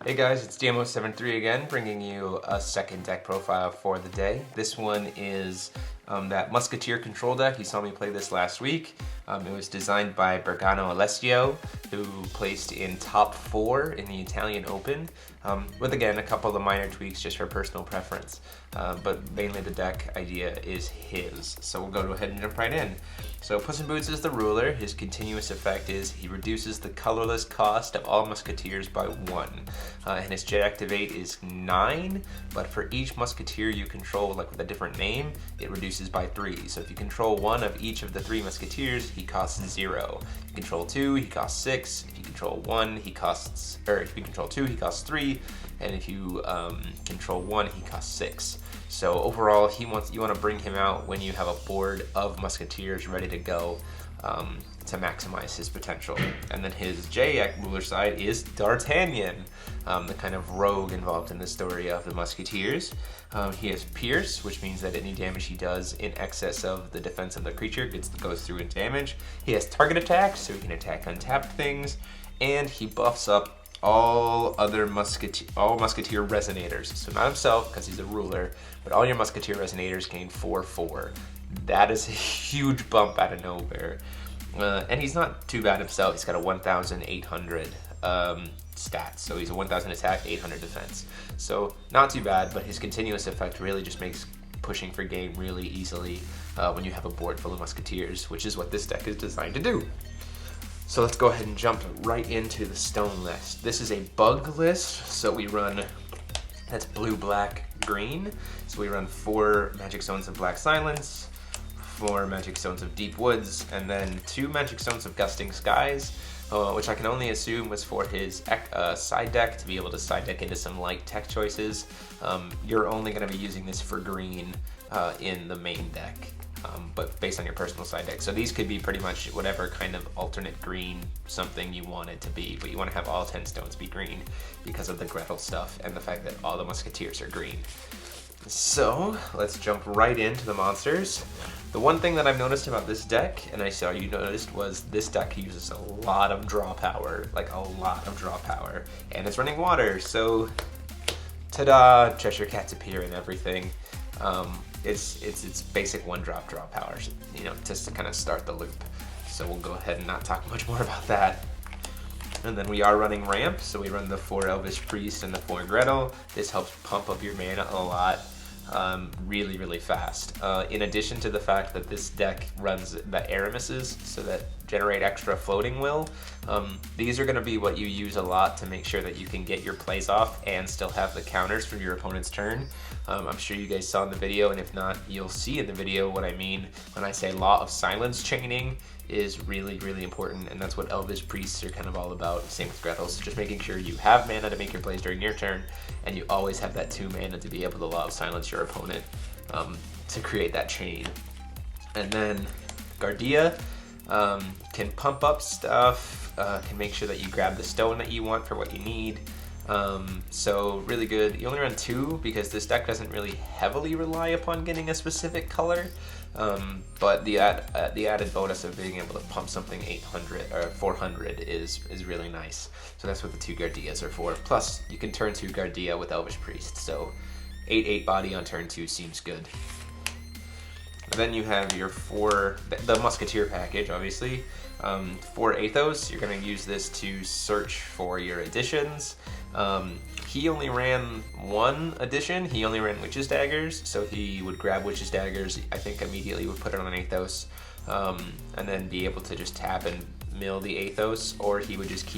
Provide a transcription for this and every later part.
Hey guys, it's DMO73 again, bringing you a second deck profile for the day. This one is that Musketeer control deck. You saw me play this last week. It was designed by Bergano Alessio, who placed in top 4 in the Italian Open, with again a couple of minor tweaks just for personal preference. But mainly the deck idea is his. So we'll go ahead and jump right in. So Puss in Boots is the ruler. His continuous effect is he reduces the colorless cost of all Musketeers by 1. And his jet activate is 9, but for each Musketeer you control, like with a different name, it reduces by 3. So if you control 1 of each of the 3 Musketeers, he costs 0. If you control 2, he costs 6. If you control 1, he costs, or if you control 2, he costs 3. And if you control 1, he costs 6. So overall, you want to bring him out when you have a board of Musketeers ready to go to maximize his potential. And then his J ruler side is D'Artagnan, the kind of rogue involved in the story of the Musketeers. He has Pierce, which means that any damage he does in excess of the defense of the creature goes through in damage. He has target attack, so he can attack untapped things, and he buffs up all Musketeer Resonators. So not himself, because he's a ruler, but all your Musketeer Resonators gain 4/4. That is a huge bump out of nowhere. And he's not too bad himself. He's got a 1,800 stats, so he's a 1,000 attack, 800 defense. So not too bad, but his continuous effect really just makes pushing for game really easily when you have a board full of Musketeers, which is what this deck is designed to do. So let's go ahead and jump right into the stone list. This is a bug list, so we run, that's blue, black, green. So we run 4 Magic Stones of Black Silence, 4 Magic Stones of Deep Woods, and then 2 Magic Stones of Gusting Skies, which I can only assume was for his side deck, to be able to side deck into some light tech choices. You're only going to be using this for green in the main deck. But based on your personal side deck. So these could be pretty much whatever kind of alternate green something you want it to be, but you want to have all 10 stones be green because of the Gretel stuff and the fact that all the Musketeers are green. So let's jump right into the monsters. The one thing that I've noticed about this deck, and I saw you noticed, was this deck uses a lot of draw power, like a lot of draw power, and it's running water, so ta-da, Cheshire Cats appear and everything. It's basic 1-drop draw power, you know, just to kind of start the loop. So we'll go ahead and not talk much more about that. And then we are running ramp, so we run the 4 Elvish Priest and the 4 Gretel. This helps pump up your mana a lot, really, really fast. In addition to the fact that this deck runs the Aramises, so that generate extra floating will. These are going to be what you use a lot to make sure that you can get your plays off and still have the counters from your opponent's turn. I'm sure you guys saw in the video, and if not, you'll see in the video what I mean when I say Law of Silence chaining is really, really important, and that's what Elvish Priests are kind of all about. Same with Gretel, so just making sure you have mana to make your plays during your turn, and you always have that 2 mana to be able to Law of Silence your opponent to create that chain. And then Gardea can pump up stuff, can make sure that you grab the stone that you want for what you need. So really good. You only run 2 because this deck doesn't really heavily rely upon getting a specific color, but the added bonus of being able to pump something 800 or 400 is really nice. So that's what the 2 Gardeas are for. Plus you can turn 2 Gardea with Elvish Priest, so 8/8 body on turn 2 seems good. Then you have your 4, the Musketeer package, obviously. 4 Athos, you're going to use this to search for your additions. He only ran 1 addition, he only ran Witch's Daggers, so he would grab Witch's Daggers, I think immediately would put it on an Athos, and then be able to just tap and mill the Athos, or he would just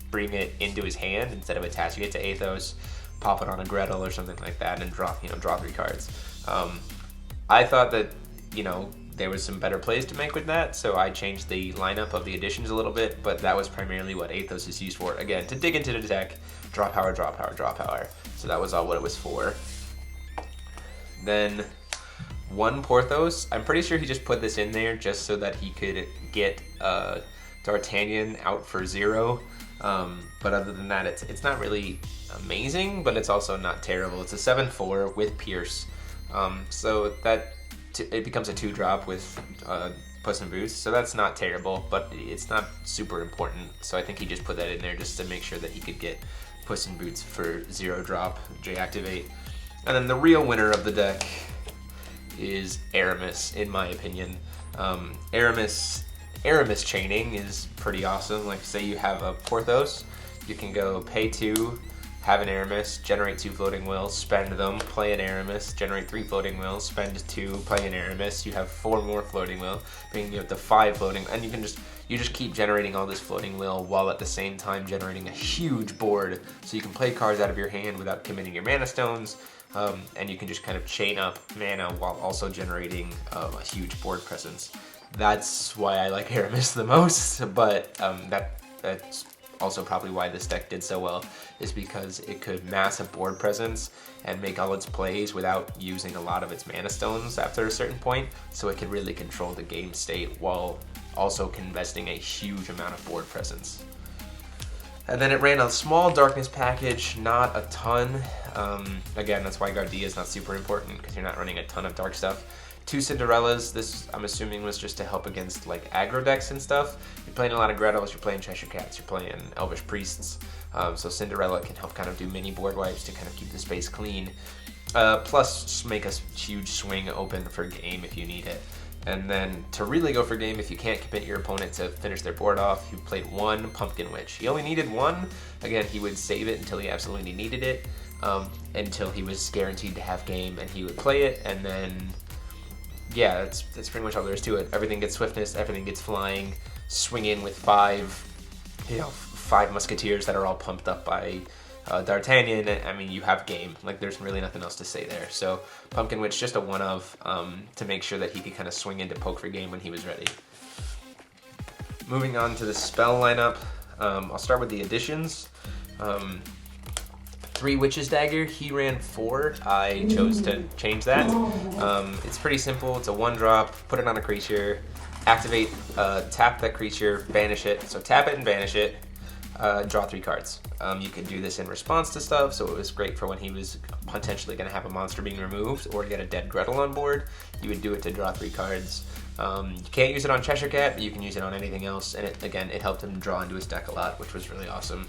bring it into his hand instead of attaching it to Athos, pop it on a Gretel or something like that, and draw 3 cards. I thought that, you know, there was some better plays to make with that, so I changed the lineup of the additions a little bit, but that was primarily what Athos is used for. Again, to dig into the deck, draw power, draw power, draw power. So that was all what it was for. Then 1 Porthos, I'm pretty sure he just put this in there just so that he could get D'Artagnan out for 0. But other than that, it's not really amazing, but it's also not terrible. It's a 7/4 with Pierce. So that it becomes a 2-drop with Puss in Boots, so that's not terrible, but it's not super important. So I think he just put that in there just to make sure that he could get Puss in Boots for 0 drop, J-activate. And then the real winner of the deck is Aramis, in my opinion. Aramis chaining is pretty awesome. Like, say you have a Porthos, you can go pay 2, have an Aramis, generate 2 floating wills, spend them, play an Aramis, generate 3 floating wills, spend 2, play an Aramis. You have 4 more floating will, bringing you up to 5 floating, and you just keep generating all this floating will while at the same time generating a huge board, so you can play cards out of your hand without committing your mana stones, and you can just kind of chain up mana while also generating a huge board presence. That's why I like Aramis the most, but that's also probably why this deck did so well, is because it could mass a board presence and make all its plays without using a lot of its mana stones after a certain point, so it could really control the game state while also investing a huge amount of board presence. And then it ran a small darkness package, not a ton. Again, that's why Gardea is not super important, because you're not running a ton of dark stuff. 2 Cinderellas, this I'm assuming was just to help against like aggro decks and stuff. You're playing a lot of Gretels, you're playing Cheshire Cats, you're playing Elvish Priests, so Cinderella can help kind of do mini board wipes to kind of keep the space clean. Plus make a huge swing open for game if you need it. And then to really go for game, if you can't commit your opponent to finish their board off, you played 1 Pumpkin Witch. He only needed 1. Again, he would save it until he absolutely needed it, until he was guaranteed to have game, and he would play it, and then yeah, that's pretty much all there is to it. Everything gets swiftness, everything gets flying. Swing in with 5 Musketeers that are all pumped up by D'Artagnan. I mean, you have game. Like, there's really nothing else to say there. So Pumpkin Witch, just a one-of to make sure that he could kind of swing in to poke for game when he was ready. Moving on to the spell lineup, I'll start with the additions. 3 Witch's Dagger, he ran 4. I chose to change that. It's pretty simple. It's a 1-drop, put it on a creature, activate, tap that creature, banish it. So tap it and banish it, draw 3 cards. You could do this in response to stuff, so it was great for when he was potentially going to have a monster being removed or get a dead Gretel on board. You would do it to draw 3 cards. You can't use it on Cheshire Cat, but you can use it on anything else, and it helped him draw into his deck a lot, which was really awesome.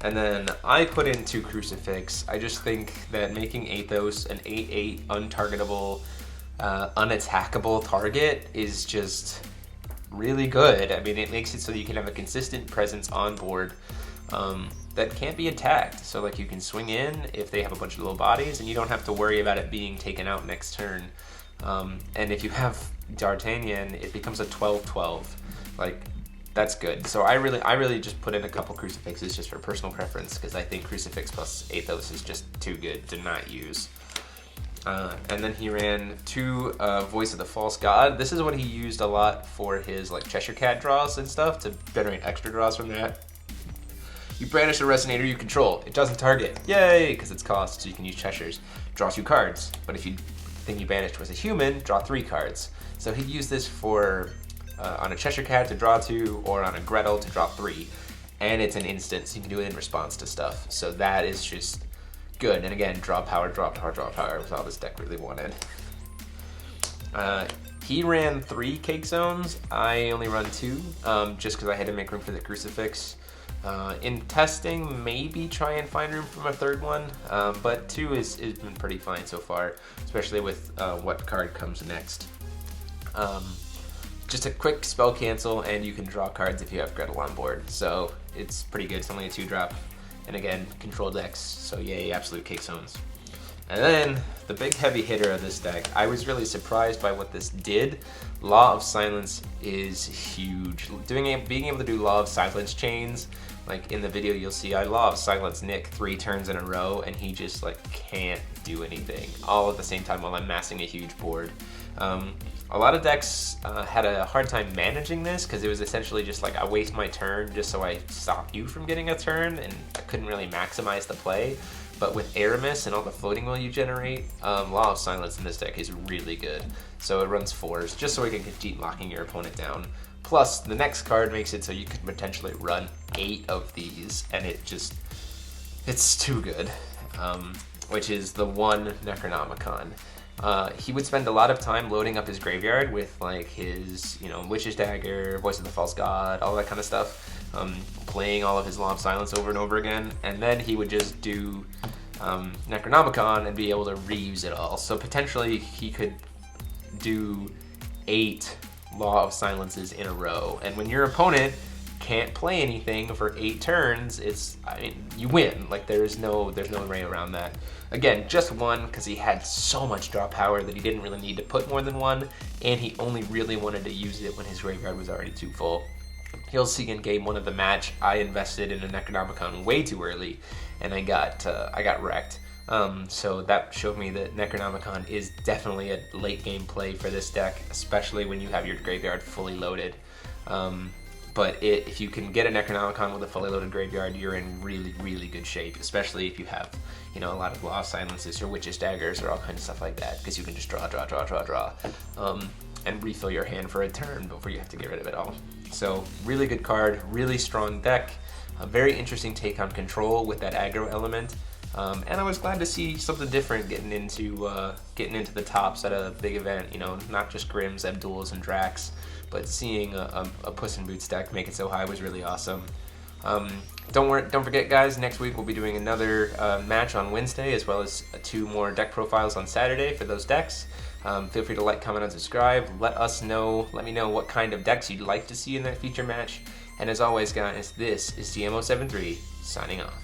And then I put in 2 Crucifix. I just think that making Athos an 8/8 untargetable, unattackable target is just really good. I mean, it makes it so that you can have a consistent presence on board that can't be attacked. So like, you can swing in if they have a bunch of little bodies, and you don't have to worry about it being taken out next turn. And if you have D'Artagnan, it becomes a 12/12. Like, that's good. So I really just put in a couple Crucifixes just for personal preference, because I think Crucifix plus Athos is just too good to not use. And then he ran 2 Voice of the False God. This is what he used a lot for his like Cheshire Cat draws and stuff, to generate extra draws from that. You banish a Resonator you control. It doesn't target. Yay! Because it's cost, so you can use Cheshires. Draw 2 cards. But if you thing you banished was a human, draw 3 cards. So he'd use this for on a Cheshire Cat to draw 2, or on a Gretel to draw 3. And it's an instant, so you can do it in response to stuff. So that is just good. And again, draw power, draw power, draw power was all this deck really wanted. He ran 3 Cake Zones. I only run 2, just because I had to make room for the Crucifix. In testing, maybe try and find room for my 3rd one, but 2 has been pretty fine so far, especially with what card comes next. Just a quick spell cancel, and you can draw cards if you have Gretel on board, so it's pretty good. It's only a 2-drop, and again, control decks, so yay, absolute Cake Zones. And then, the big heavy hitter of this deck, I was really surprised by what this did. Law of Silence is huge. Being able to do Law of Silence chains, like in the video you'll see I Law of Silence Nick 3 turns in a row, and he just like can't do anything, all at the same time while I'm massing a huge board. A lot of decks had a hard time managing this, because it was essentially just like, I waste my turn just so I stop you from getting a turn, and I couldn't really maximize the play. But with Aramis and all the floating will you generate, Law of Silence in this deck is really good. So it runs 4s, just so it can keep locking your opponent down. Plus, the next card makes it so you could potentially run 8 of these, and it's too good. Which is the 1 Necronomicon. He would spend a lot of time loading up his graveyard with like his, Witch's Dagger, Voice of the False God, all that kind of stuff. playing all of his Law of Silence over and over again, and then he would just do Necronomicon and be able to reuse it all. So potentially he could do 8 Law of Silences in a row, and when your opponent can't play anything for 8 turns, I mean, you win. Like, there's no way around that. Again, just 1 because he had so much draw power that he didn't really need to put more than 1, and he only really wanted to use it when his graveyard was already too full. You'll see in game 1 of the match, I invested in a Necronomicon way too early, and I got wrecked. So that showed me that Necronomicon is definitely a late game play for this deck, especially when you have your graveyard fully loaded. But if you can get a Necronomicon with a fully loaded graveyard, you're in really, really good shape, especially if you have, you know, a lot of Law of Silences or Witch's Daggers or all kinds of stuff like that, because you can just draw, and refill your hand for a turn before you have to get rid of it all. So really good card, really strong deck, a very interesting take on control with that aggro element. And I was glad to see something different getting into the tops at a big event. You know, not just Grims, Abduls, and Drax, but seeing a Puss in Boots deck make it so high was really awesome. Don't forget, guys. Next week we'll be doing another match on Wednesday, as well as 2 more deck profiles on Saturday for those decks. Feel free to like, comment, and subscribe. Let me know what kind of decks you'd like to see in that feature match. And as always, guys, this is CMO73 signing off.